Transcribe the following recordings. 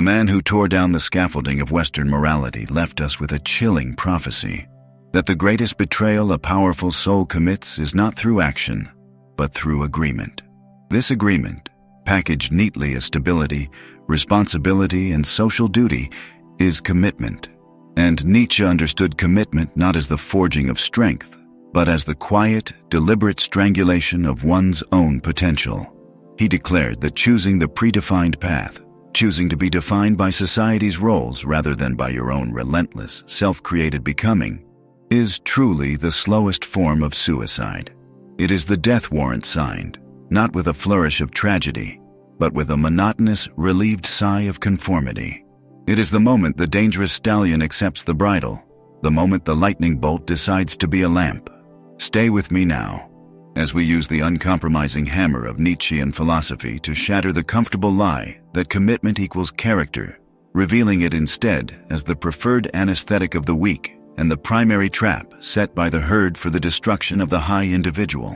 man who tore down the scaffolding of Western morality left us with a chilling prophecy that the greatest betrayal a powerful soul commits is not through action, but through agreement. This agreement, packaged neatly as stability, responsibility, and social duty, is commitment. And Nietzsche understood commitment not as the forging of strength, but as the quiet, deliberate strangulation of one's own potential. He declared that choosing the predefined path, choosing to be defined by society's roles rather than by your own relentless, self-created becoming, is truly the slowest form of suicide. It is the death warrant signed, not with a flourish of tragedy, but with a monotonous, relieved sigh of conformity. It is the moment the dangerous stallion accepts the bridle, the moment the lightning bolt decides to be a lamp. Stay with me now, as we use the uncompromising hammer of Nietzschean philosophy to shatter the comfortable lie that commitment equals character, revealing it instead as the preferred anesthetic of the weak and the primary trap set by the herd for the destruction of the high individual.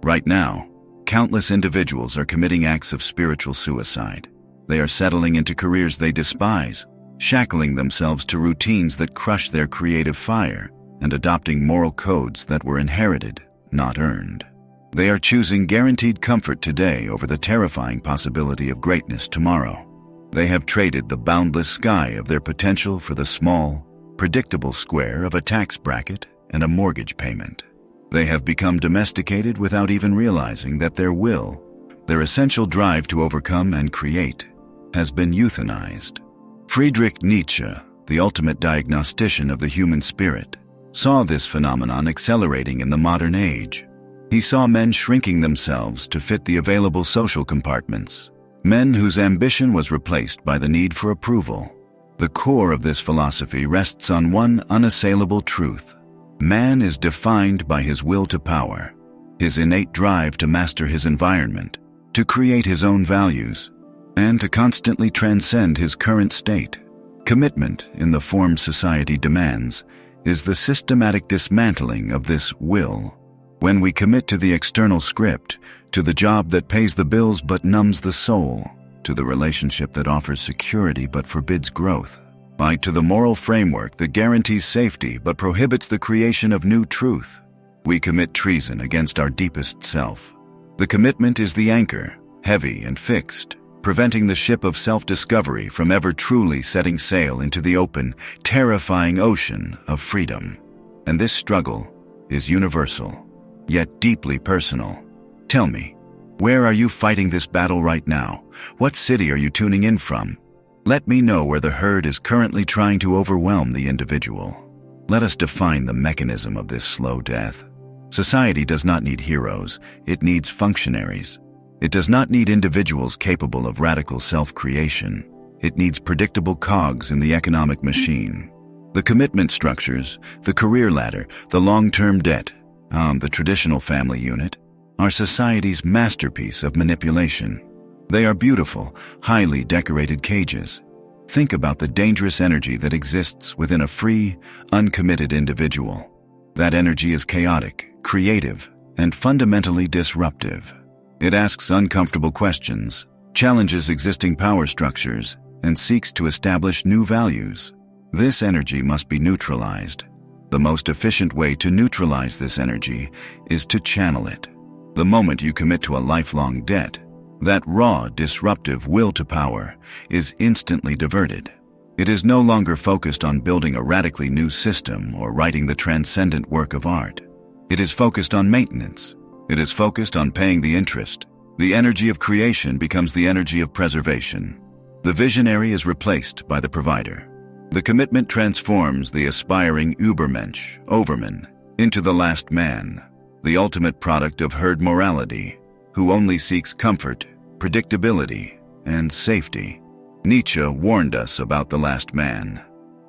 Right now, countless individuals are committing acts of spiritual suicide. They are settling into careers they despise, shackling themselves to routines that crush their creative fire, and adopting moral codes that were inherited, not earned. They are choosing guaranteed comfort today over the terrifying possibility of greatness tomorrow. They have traded the boundless sky of their potential for the small, predictable square of a tax bracket and a mortgage payment. They have become domesticated without even realizing that their will, their essential drive to overcome and create, has been euthanized. Friedrich Nietzsche, the ultimate diagnostician of the human spirit, saw this phenomenon accelerating in the modern age. He saw men shrinking themselves to fit the available social compartments, men whose ambition was replaced by the need for approval. The core of this philosophy rests on one unassailable truth. Man is defined by his will to power, his innate drive to master his environment, to create his own values, and to constantly transcend his current state. Commitment, in the form society demands, is the systematic dismantling of this will. When we commit to the external script, to the job that pays the bills but numbs the soul, to the relationship that offers security but forbids growth, to the moral framework that guarantees safety but prohibits the creation of new truth, we commit treason against our deepest self. The commitment is the anchor, heavy and fixed, preventing the ship of self-discovery from ever truly setting sail into the open, terrifying ocean of freedom. And this struggle is universal, yet deeply personal. Tell me, where are you fighting this battle right now? What city are you tuning in from? Let me know where the herd is currently trying to overwhelm the individual. Let us define the mechanism of this slow death. Society does not need heroes, it needs functionaries. It does not need individuals capable of radical self-creation. It needs predictable cogs in the economic machine. The commitment structures, the career ladder, the long-term debt, the traditional family unit, are society's masterpiece of manipulation. They are beautiful, highly decorated cages. Think about the dangerous energy that exists within a free, uncommitted individual. That energy is chaotic, creative, and fundamentally disruptive. It asks uncomfortable questions, challenges existing power structures, and seeks to establish new values. This energy must be neutralized. The most efficient way to neutralize this energy is to channel it. The moment you commit to a lifelong debt, that raw, disruptive will to power is instantly diverted. It is no longer focused on building a radically new system or writing the transcendent work of art. It is focused on maintenance. It is focused on paying the interest. The energy of creation becomes the energy of preservation. The visionary is replaced by the provider. The commitment transforms the aspiring Übermensch, Overman, into the last man, the ultimate product of herd morality, who only seeks comfort, predictability, and safety. Nietzsche warned us about the last man.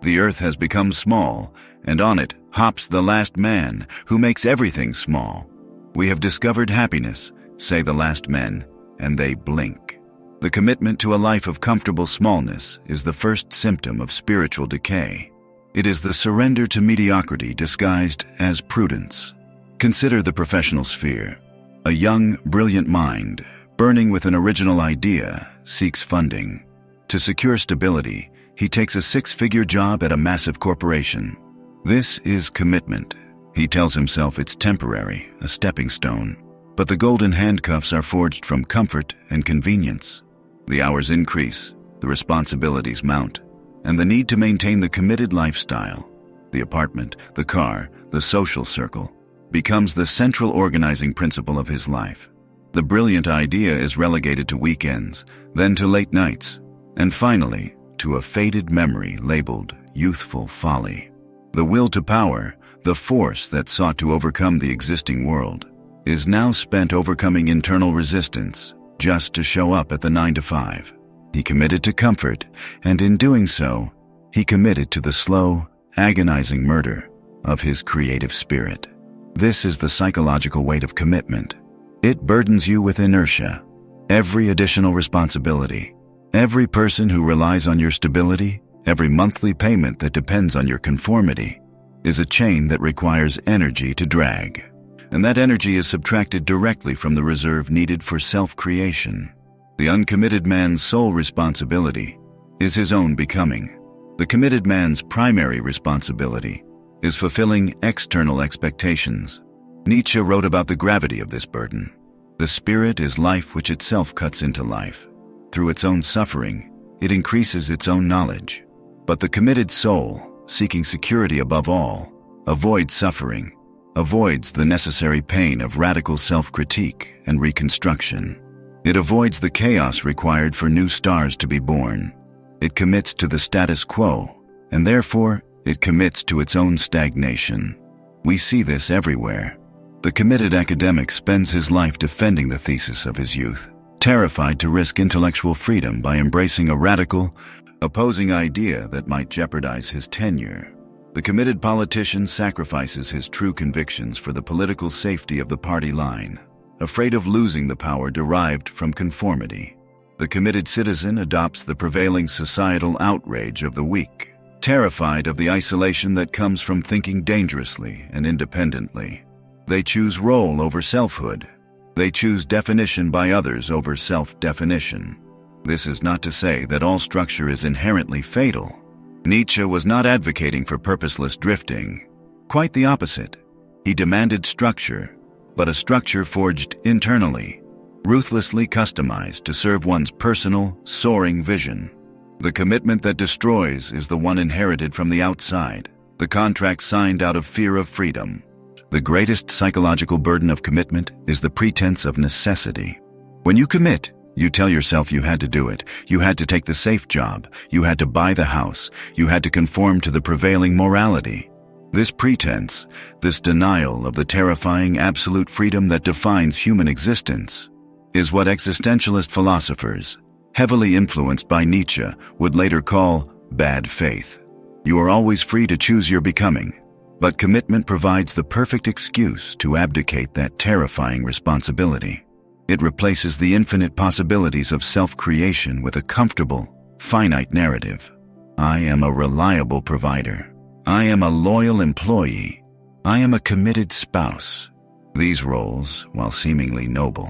The earth has become small, and on it hops the last man, who makes everything small. We have discovered happiness, say the last men, and they blink. The commitment to a life of comfortable smallness is the first symptom of spiritual decay. It is the surrender to mediocrity disguised as prudence. Consider the professional sphere. A young, brilliant mind, burning with an original idea, seeks funding. To secure stability, he takes a six-figure job at a massive corporation. This is commitment. He tells himself it's temporary, a stepping stone. But the golden handcuffs are forged from comfort and convenience. The hours increase, the responsibilities mount, and the need to maintain the committed lifestyle, the apartment, the car, the social circle, becomes the central organizing principle of his life. The brilliant idea is relegated to weekends, then to late nights, and finally to a faded memory labeled youthful folly. The will to power, the force that sought to overcome the existing world, is now spent overcoming internal resistance just to show up at the 9 to 5. He committed to comfort, and in doing so, he committed to the slow, agonizing murder of his creative spirit. This is the psychological weight of commitment. It burdens you with inertia. Every additional responsibility, every person who relies on your stability, every monthly payment that depends on your conformity, is a chain that requires energy to drag. And that energy is subtracted directly from the reserve needed for self-creation. The uncommitted man's sole responsibility is his own becoming. The committed man's primary responsibility is fulfilling external expectations. Nietzsche wrote about the gravity of this burden. The spirit is life which itself cuts into life. Through its own suffering, it increases its own knowledge. But the committed soul, seeking security above all, avoids suffering, avoids the necessary pain of radical self-critique and reconstruction. It avoids the chaos required for new stars to be born. It commits to the status quo, and therefore it commits to its own stagnation. We see this everywhere. The committed academic spends his life defending the thesis of his youth, terrified to risk intellectual freedom by embracing a radical, opposing idea that might jeopardize his tenure. The committed politician sacrifices his true convictions for the political safety of the party line, afraid of losing the power derived from conformity. The committed citizen adopts the prevailing societal outrage of the weak, terrified of the isolation that comes from thinking dangerously and independently. They choose role over selfhood. They choose definition by others over self-definition. This is not to say that all structure is inherently fatal. Nietzsche was not advocating for purposeless drifting. Quite the opposite. He demanded structure, but a structure forged internally, ruthlessly customized to serve one's personal, soaring vision. The commitment that destroys is the one inherited from the outside, the contract signed out of fear of freedom. The greatest psychological burden of commitment is the pretense of necessity. When you commit, you tell yourself you had to do it. You had to take the safe job. You had to buy the house. You had to conform to the prevailing morality. This pretense, this denial of the terrifying absolute freedom that defines human existence, is what existentialist philosophers, heavily influenced by Nietzsche, would later call bad faith. You are always free to choose your becoming, but commitment provides the perfect excuse to abdicate that terrifying responsibility. It replaces the infinite possibilities of self-creation with a comfortable, finite narrative. I am a reliable provider. I am a loyal employee. I am a committed spouse. These roles, while seemingly noble,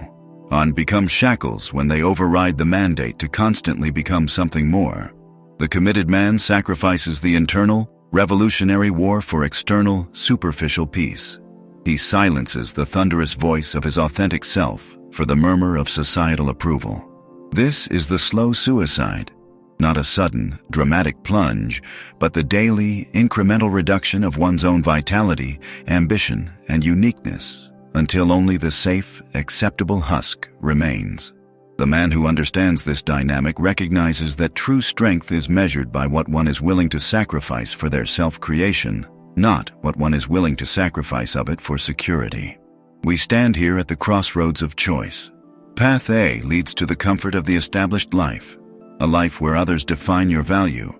become shackles when they override the mandate to constantly become something more. The committed man sacrifices the internal, revolutionary war for external, superficial peace. He silences the thunderous voice of his authentic self for the murmur of societal approval. This is the slow suicide, not a sudden, dramatic plunge, but the daily, incremental reduction of one's own vitality, ambition, and uniqueness, until only the safe, acceptable husk remains. The man who understands this dynamic recognizes that true strength is measured by what one is willing to sacrifice for their self-creation, not what one is willing to sacrifice of it for security. We stand here at the crossroads of choice. Path A leads to the comfort of the established life, a life where others define your value,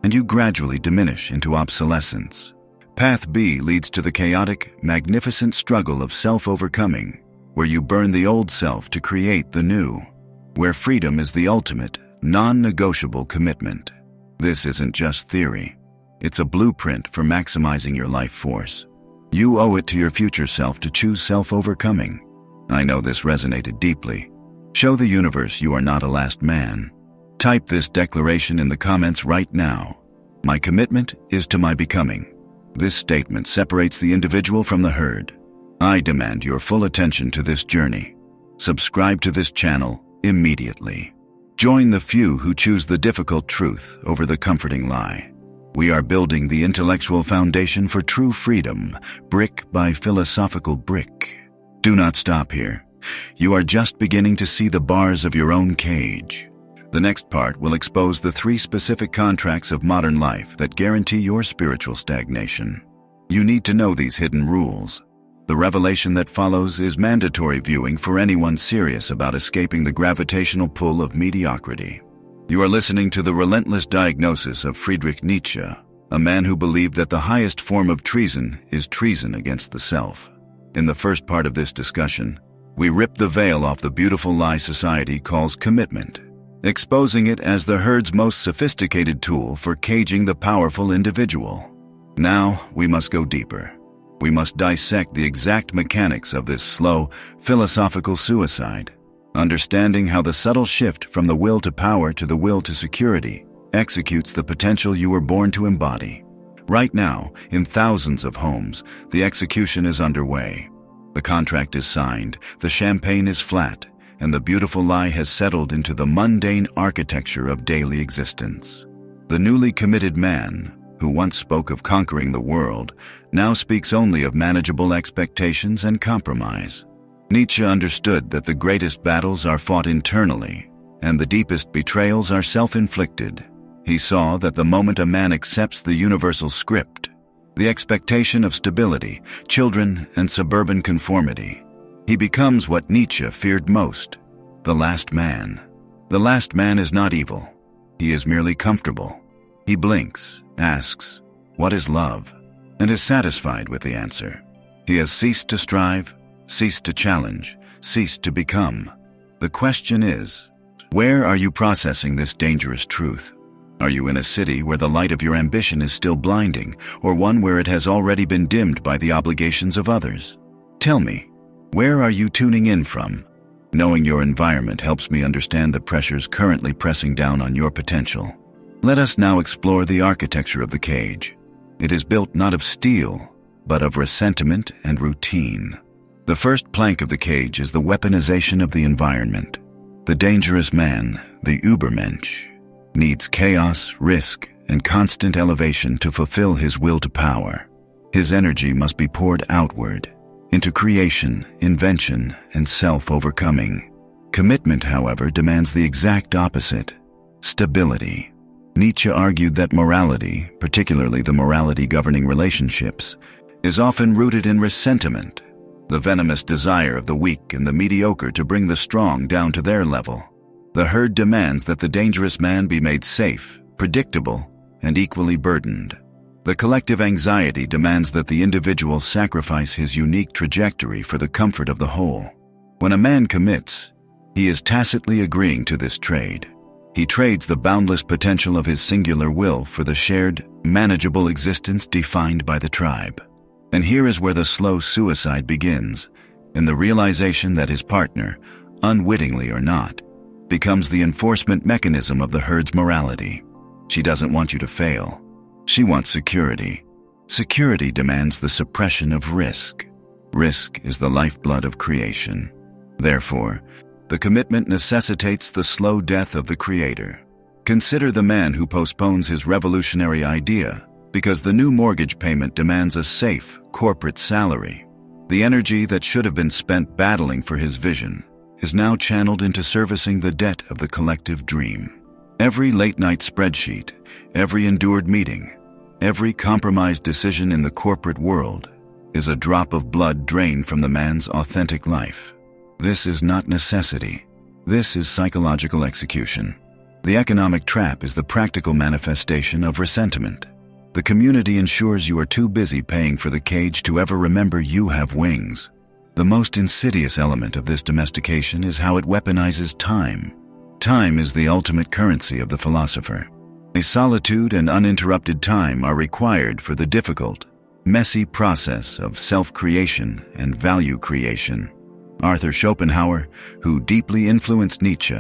and you gradually diminish into obsolescence. Path B leads to the chaotic, magnificent struggle of self-overcoming, where you burn the old self to create the new, where freedom is the ultimate, non-negotiable commitment. This isn't just theory. It's a blueprint for maximizing your life force. You owe it to your future self to choose self-overcoming. I know this resonated deeply. Show the universe you are not a last man. Type this declaration in the comments right now. My commitment is to my becoming. This statement separates the individual from the herd. I demand your full attention to this journey. Subscribe to this channel immediately. Join the few who choose the difficult truth over the comforting lie. We are building the intellectual foundation for true freedom, brick by philosophical brick. Do not stop here. You are just beginning to see the bars of your own cage. The next part will expose the 3 specific contracts of modern life that guarantee your spiritual stagnation. You need to know these hidden rules. The revelation that follows is mandatory viewing for anyone serious about escaping the gravitational pull of mediocrity. You are listening to the relentless diagnosis of Friedrich Nietzsche, a man who believed that the highest form of treason is treason against the self. In the first part of this discussion, we rip the veil off the beautiful lie society calls commitment, exposing it as the herd's most sophisticated tool for caging the powerful individual. Now, we must go deeper. We must dissect the exact mechanics of this slow, philosophical suicide, understanding how the subtle shift from the will to power to the will to security executes the potential you were born to embody. Right now, in thousands of homes, the execution is underway. The contract is signed, the champagne is flat, and the beautiful lie has settled into the mundane architecture of daily existence. The newly committed man, who once spoke of conquering the world, now speaks only of manageable expectations and compromise. Nietzsche understood that the greatest battles are fought internally, and the deepest betrayals are self-inflicted. He saw that the moment a man accepts the universal script, the expectation of stability, children, and suburban conformity, he becomes what Nietzsche feared most, the last man. The last man is not evil. He is merely comfortable. He blinks, asks, "What is love?" and is satisfied with the answer. He has ceased to strive, ceased to challenge, ceased to become. The question is, where are you processing this dangerous truth? Are you in a city where the light of your ambition is still blinding, or one where it has already been dimmed by the obligations of others? Tell me, where are you tuning in from? Knowing your environment helps me understand the pressures currently pressing down on your potential. Let us now explore the architecture of the cage. It is built not of steel, but of resentment and routine. The first plank of the cage is the weaponization of the environment. The dangerous man, the Übermensch, needs chaos, risk, and constant elevation to fulfill his will to power. His energy must be poured outward, into creation, invention, and self-overcoming. Commitment, however, demands the exact opposite: stability. Nietzsche argued that morality, particularly the morality governing relationships, is often rooted in resentment, the venomous desire of the weak and the mediocre to bring the strong down to their level. The herd demands that the dangerous man be made safe, predictable, and equally burdened. The collective anxiety demands that the individual sacrifice his unique trajectory for the comfort of the whole. When a man commits, he is tacitly agreeing to this trade. He trades the boundless potential of his singular will for the shared, manageable existence defined by the tribe. And here is where the slow suicide begins, in the realization that his partner, unwittingly or not, becomes the enforcement mechanism of the herd's morality. She doesn't want you to fail. She wants security. Security demands the suppression of risk. Risk is the lifeblood of creation. Therefore, the commitment necessitates the slow death of the creator. Consider the man who postpones his revolutionary idea because the new mortgage payment demands a safe, corporate salary. The energy that should have been spent battling for his vision is now channeled into servicing the debt of the collective dream. Every late-night spreadsheet, every endured meeting, every compromised decision in the corporate world is a drop of blood drained from the man's authentic life. This is not necessity. This is psychological execution. The economic trap is the practical manifestation of resentment. The community ensures you are too busy paying for the cage to ever remember you have wings. The most insidious element of this domestication is how it weaponizes time. Time is the ultimate currency of the philosopher. A solitude and uninterrupted time are required for the difficult, messy process of self-creation and value creation. Arthur Schopenhauer, who deeply influenced Nietzsche,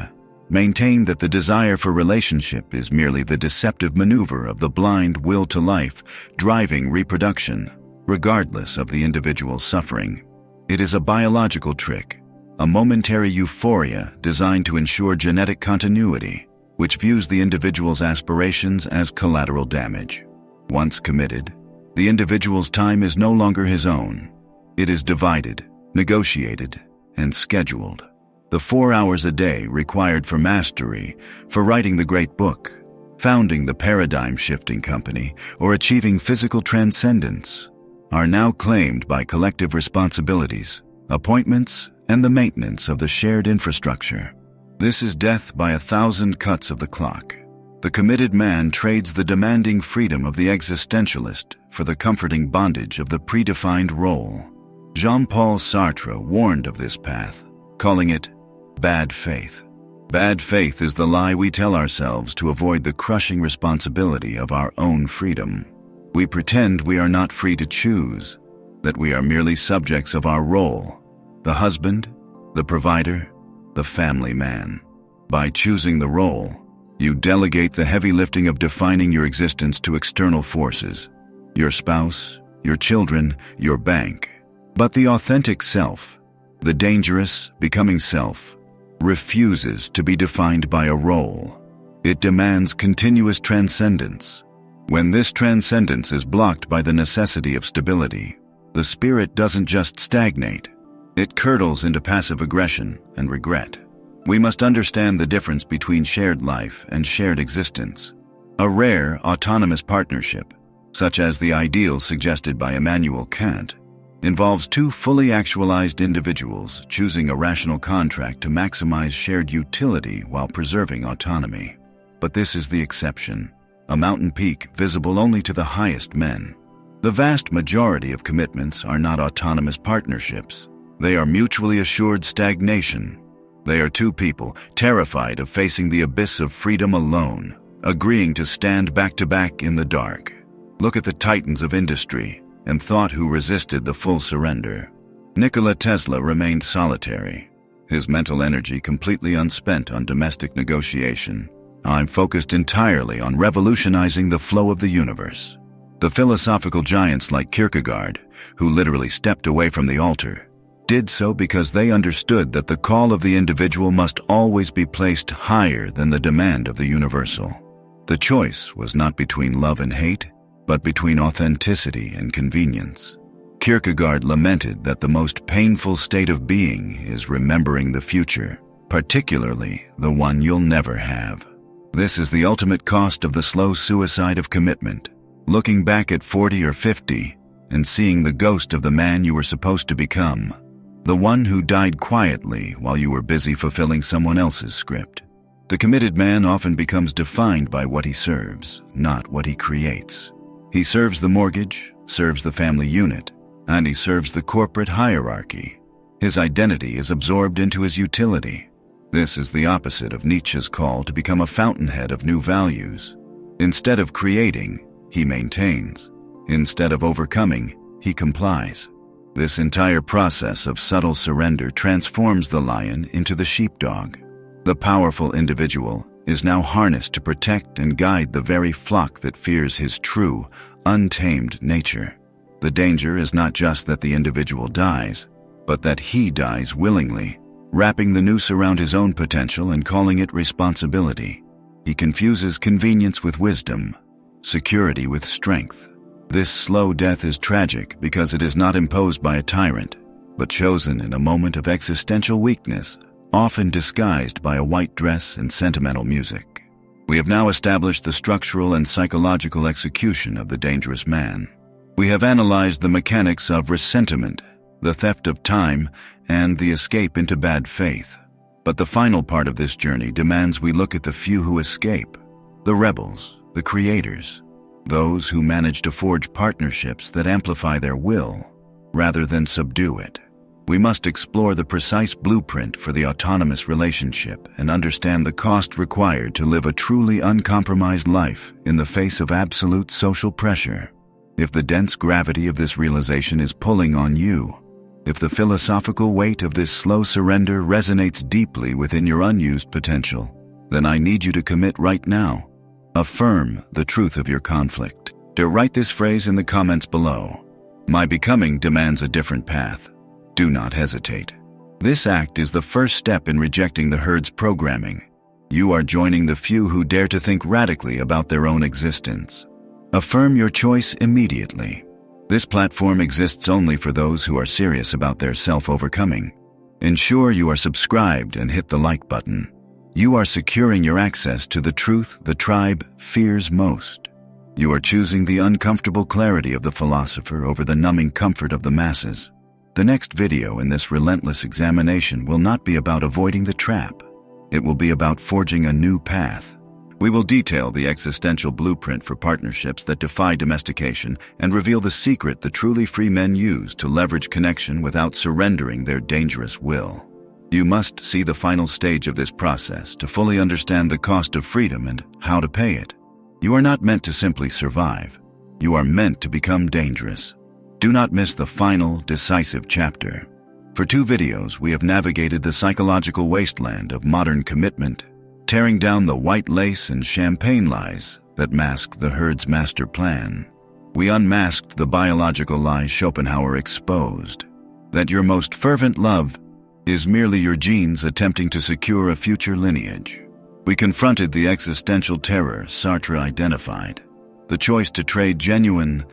maintain that the desire for relationship is merely the deceptive maneuver of the blind will to life, driving reproduction, regardless of the individual's suffering. It is a biological trick, a momentary euphoria designed to ensure genetic continuity, which views the individual's aspirations as collateral damage. Once committed, the individual's time is no longer his own. It is divided, negotiated, and scheduled. The 4 hours a day required for mastery, for writing the great book, founding the paradigm-shifting company, or achieving physical transcendence, are now claimed by collective responsibilities, appointments, and the maintenance of the shared infrastructure. This is death by 1,000 cuts of the clock. The committed man trades the demanding freedom of the existentialist for the comforting bondage of the predefined role. Jean-Paul Sartre warned of this path, calling it bad faith. Bad faith is the lie we tell ourselves to avoid the crushing responsibility of our own freedom. We pretend we are not free to choose, that we are merely subjects of our role, the husband, the provider, the family man. By choosing the role, you delegate the heavy lifting of defining your existence to external forces, your spouse, your children, your bank. But the authentic self, the dangerous, becoming self, refuses to be defined by a role. It demands continuous transcendence. When this transcendence is blocked by the necessity of stability, the spirit doesn't just stagnate, it curdles into passive aggression and regret. We must understand the difference between shared life and shared existence. A rare, autonomous partnership, such as the ideal suggested by Immanuel Kant, involves two fully actualized individuals choosing a rational contract to maximize shared utility while preserving autonomy. But this is the exception, a mountain peak visible only to the highest men. The vast majority of commitments are not autonomous partnerships. They are mutually assured stagnation. They are two people terrified of facing the abyss of freedom alone, agreeing to stand back to back in the dark. Look at the titans of industry and thought who resisted the full surrender. Nikola Tesla remained solitary, his mental energy completely unspent on domestic negotiation. I'm focused entirely on revolutionizing the flow of the universe. The philosophical giants like Kierkegaard, who literally stepped away from the altar, did so because they understood that the call of the individual must always be placed higher than the demand of the universal. The choice was not between love and hate, but between authenticity and convenience. Kierkegaard lamented that the most painful state of being is remembering the future, particularly the one you'll never have. This is the ultimate cost of the slow suicide of commitment, looking back at 40 or 50 and seeing the ghost of the man you were supposed to become, the one who died quietly while you were busy fulfilling someone else's script. The committed man often becomes defined by what he serves, not what he creates. He serves the mortgage, serves the family unit, and he serves the corporate hierarchy. His identity is absorbed into his utility. This is the opposite of Nietzsche's call to become a fountainhead of new values. Instead of creating, he maintains. Instead of overcoming, he complies. This entire process of subtle surrender transforms the lion into the sheepdog. The powerful individual is now harnessed to protect and guide the very flock that fears his true, untamed nature. The danger is not just that the individual dies, but that he dies willingly, wrapping the noose around his own potential and calling it responsibility. He confuses convenience with wisdom, security with strength. This slow death is tragic because it is not imposed by a tyrant, but chosen in a moment of existential weakness, often disguised by a white dress and sentimental music. We have now established the structural and psychological execution of the dangerous man. We have analyzed the mechanics of ressentiment, the theft of time, and the escape into bad faith. But the final part of this journey demands we look at the few who escape, the rebels, the creators, those who manage to forge partnerships that amplify their will rather than subdue it. We must explore the precise blueprint for the autonomous relationship and understand the cost required to live a truly uncompromised life in the face of absolute social pressure. If the dense gravity of this realization is pulling on you, if the philosophical weight of this slow surrender resonates deeply within your unused potential, Then I need you to commit right now. Affirm the truth of your conflict. Write this phrase in the comments below. My becoming demands a different path. Do not hesitate. This act is the first step in rejecting the herd's programming. You are joining the few who dare to think radically about their own existence. Affirm your choice immediately. This platform exists only for those who are serious about their self-overcoming. Ensure you are subscribed and hit the like button. You are securing your access to the truth the tribe fears most. You are choosing the uncomfortable clarity of the philosopher over the numbing comfort of the masses. The next video in this relentless examination will not be about avoiding the trap. It will be about forging a new path. We will detail the existential blueprint for partnerships that defy domestication and reveal the secret the truly free men use to leverage connection without surrendering their dangerous will. You must see the final stage of this process to fully understand the cost of freedom and how to pay it. You are not meant to simply survive. You are meant to become dangerous. Do not miss the final, decisive chapter. For 2 videos, we have navigated the psychological wasteland of modern commitment, tearing down the white lace and champagne lies that mask the herd's master plan. We unmasked the biological lies Schopenhauer exposed, that your most fervent love is merely your genes attempting to secure a future lineage. We confronted the existential terror Sartre identified, the choice to trade genuine,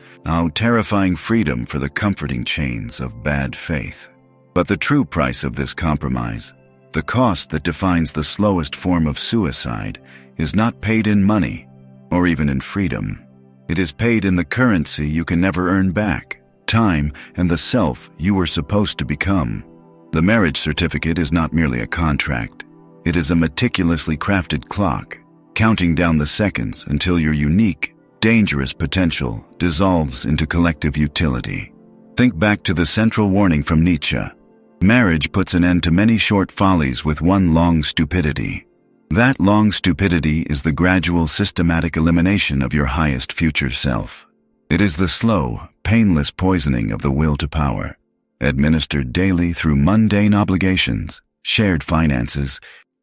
terrifying freedom for the comforting chains of bad faith. But the true price of this compromise, the cost that defines the slowest form of suicide, is not paid in money or even in freedom. It is paid in the currency you can never earn back, time and the self you were supposed to become. The marriage certificate is not merely a contract. It is a meticulously crafted clock, counting down the seconds until your unique, dangerous potential dissolves into collective utility. Think back to the central warning from Nietzsche. Marriage puts an end to many short follies with one long stupidity. That long stupidity is the gradual, systematic elimination of your highest future self. It is the slow, painless poisoning of the will to power, administered daily through mundane obligations, shared finances,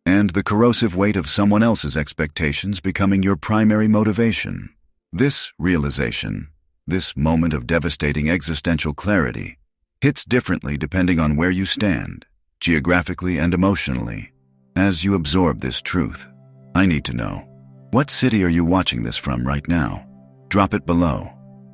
and the corrosive weight of someone else's expectations becoming your primary motivation. This realization, this moment of devastating existential clarity, hits differently depending on where you stand, geographically and emotionally. As you absorb this truth, I need to know, what city are you watching this from right now? Drop it below.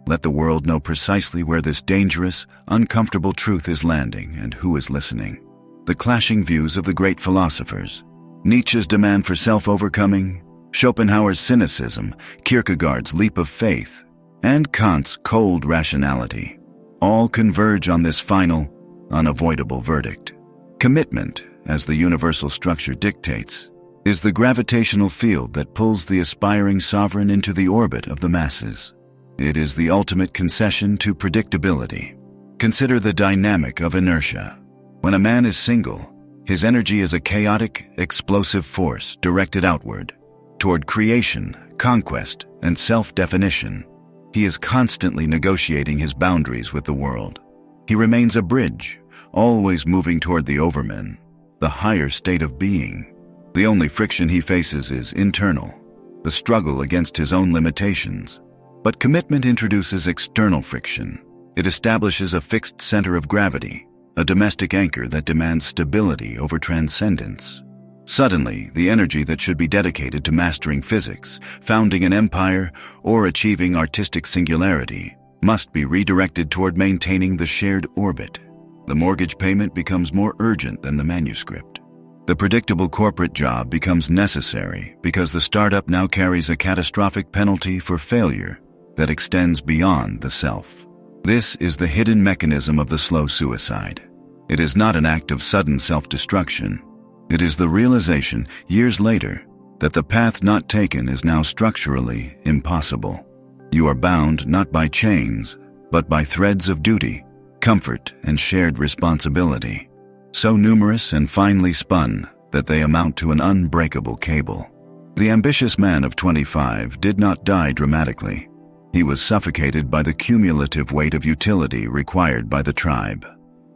Let the world know precisely where this dangerous, uncomfortable truth is landing and who is listening. The clashing views of the great philosophers, Nietzsche's demand for self-overcoming, Schopenhauer's cynicism, Kierkegaard's leap of faith, and Kant's cold rationality, all converge on this final, unavoidable verdict. Commitment, as the universal structure dictates, is the gravitational field that pulls the aspiring sovereign into the orbit of the masses. It is the ultimate concession to predictability. Consider the dynamic of inertia. When a man is single, his energy is a chaotic, explosive force directed outward, toward creation, conquest, and self-definition. He is constantly negotiating his boundaries with the world. He remains a bridge, always moving toward the overman, the higher state of being. The only friction he faces is internal, the struggle against his own limitations. But commitment introduces external friction. It establishes a fixed center of gravity, a domestic anchor that demands stability over transcendence. Suddenly, the energy that should be dedicated to mastering physics, founding an empire, or achieving artistic singularity must be redirected toward maintaining the shared orbit. The mortgage payment becomes more urgent than the manuscript. The predictable corporate job becomes necessary because the startup now carries a catastrophic penalty for failure that extends beyond the self. This is the hidden mechanism of the slow suicide. It is not an act of sudden self-destruction. It is the realization, years later, that the path not taken is now structurally impossible. You are bound not by chains, but by threads of duty, comfort, and shared responsibility, so numerous and finely spun that they amount to an unbreakable cable. The ambitious man of 25 did not die dramatically. He was suffocated by the cumulative weight of utility required by the tribe.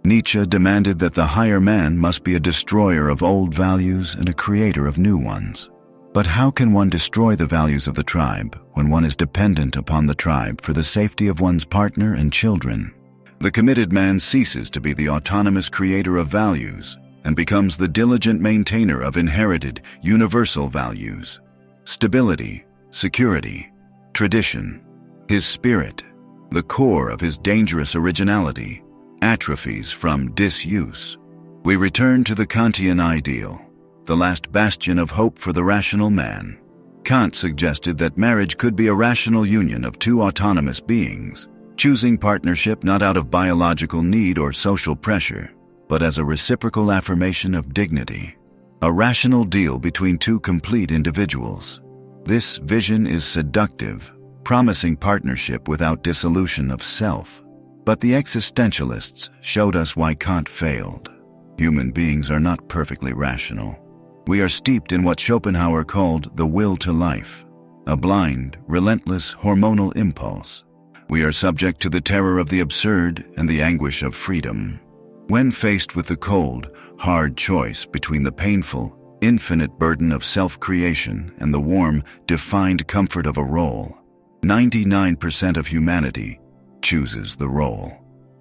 Nietzsche demanded that the higher man must be a destroyer of old values and a creator of new ones. But how can one destroy the values of the tribe when one is dependent upon the tribe for the safety of one's partner and children? The committed man ceases to be the autonomous creator of values and becomes the diligent maintainer of inherited, universal values. Stability, security, tradition. His spirit, the core of his dangerous originality, atrophies from disuse. We return to the Kantian ideal, the last bastion of hope for the rational man. Kant suggested that marriage could be a rational union of two autonomous beings, choosing partnership not out of biological need or social pressure, but as a reciprocal affirmation of dignity. A rational deal between two complete individuals. This vision is seductive, promising partnership without dissolution of self. But the existentialists showed us why Kant failed. Human beings are not perfectly rational. We are steeped in what Schopenhauer called the will to life, a blind, relentless hormonal impulse. We are subject to the terror of the absurd and the anguish of freedom. When faced with the cold, hard choice between the painful, infinite burden of self-creation and the warm, defined comfort of a role, 99% of humanity chooses the role.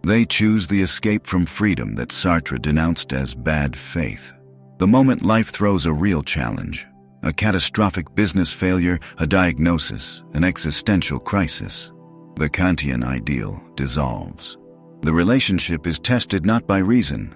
They choose the escape from freedom that Sartre denounced as bad faith. The moment life throws a real challenge, a catastrophic business failure, a diagnosis, an existential crisis, the Kantian ideal dissolves. The relationship is tested not by reason,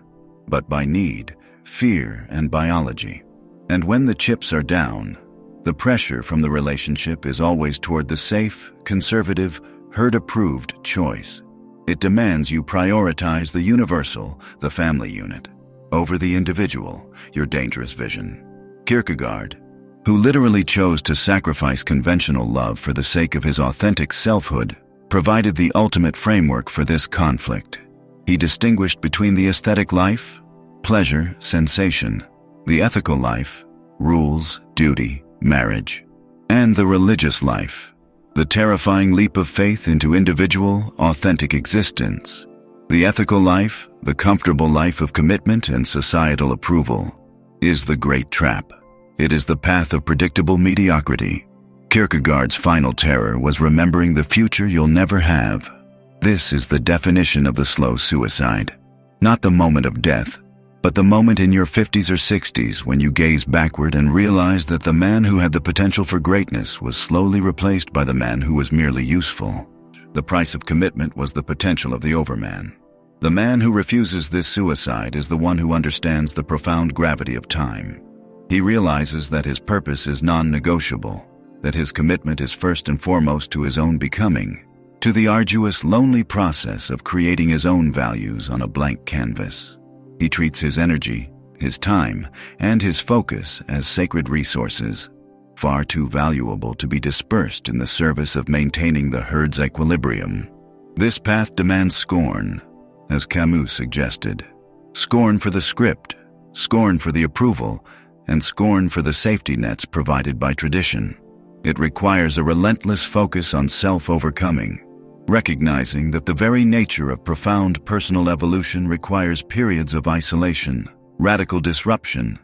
but by need, fear, and biology. And when the chips are down, the pressure from the relationship is always toward the safe, conservative, herd-approved choice. It demands you prioritize the universal, the family unit, over the individual, your dangerous vision. Kierkegaard, who literally chose to sacrifice conventional love for the sake of his authentic selfhood, provided the ultimate framework for this conflict. He distinguished between the aesthetic life, pleasure, sensation, the ethical life, rules, duty, marriage, and the religious life, the terrifying leap of faith into individual, authentic existence. The ethical life, the comfortable life of commitment and societal approval, is the great trap. It is the path of predictable mediocrity. Kierkegaard's final terror was remembering the future you'll never have. This is the definition of the slow suicide. Not the moment of death, but the moment in your 50s or 60s when you gaze backward and realize that the man who had the potential for greatness was slowly replaced by the man who was merely useful. The price of commitment was the potential of the overman. The man who refuses this suicide is the one who understands the profound gravity of time. He realizes that his purpose is non-negotiable, that his commitment is first and foremost to his own becoming, to the arduous, lonely process of creating his own values on a blank canvas. He treats his energy, his time, and his focus as sacred resources, far too valuable to be dispersed in the service of maintaining the herd's equilibrium. This path demands scorn, as Camus suggested. Scorn for the script, scorn for the approval, and scorn for the safety nets provided by tradition. It requires a relentless focus on self-overcoming, recognizing that the very nature of profound personal evolution requires periods of isolation, radical disruption,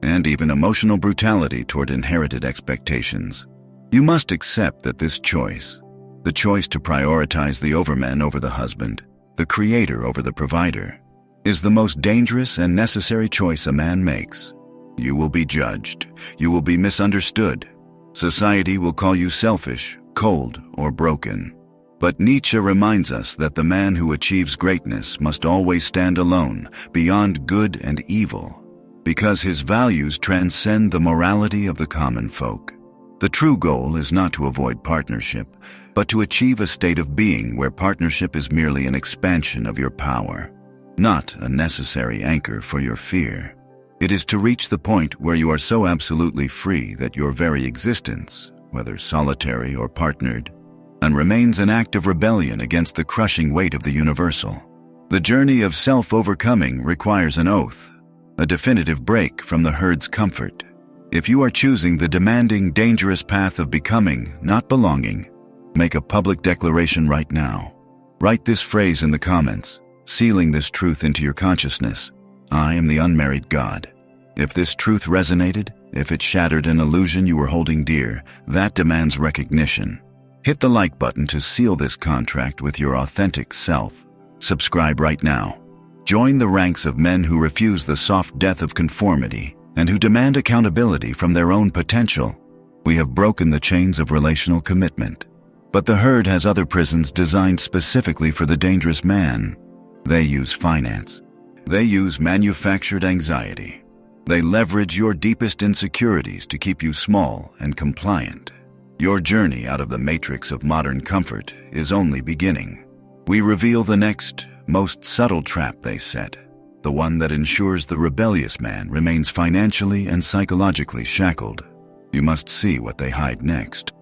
and even emotional brutality toward inherited expectations. You must accept that this choice, the choice to prioritize the overman over the husband, the creator over the provider, is the most dangerous and necessary choice a man makes. You will be judged. You will be misunderstood. Society will call you selfish, cold, or broken. But Nietzsche reminds us that the man who achieves greatness must always stand alone, beyond good and evil, because his values transcend the morality of the common folk. The true goal is not to avoid partnership, but to achieve a state of being where partnership is merely an expansion of your power, not a necessary anchor for your fear. It is to reach the point where you are so absolutely free that your very existence, whether solitary or partnered, and remains an act of rebellion against the crushing weight of the universal. The journey of self-overcoming requires an oath, a definitive break from the herd's comfort. If you are choosing the demanding, dangerous path of becoming, not belonging, make a public declaration right now. Write this phrase in the comments, sealing this truth into your consciousness. I am the unmarried God. If this truth resonated, If it shattered an illusion you were holding dear, that demands recognition. Hit the like button to seal this contract with your authentic self. Subscribe right now. Join the ranks of men who refuse the soft death of conformity and who demand accountability from their own potential. We have broken the chains of relational commitment. But the herd has other prisons designed specifically for the dangerous man. They use finance. They use manufactured anxiety. They leverage your deepest insecurities to keep you small and compliant. Your journey out of the matrix of modern comfort is only beginning. We reveal the next, most subtle trap they set, the one that ensures the rebellious man remains financially and psychologically shackled. You must see what they hide next.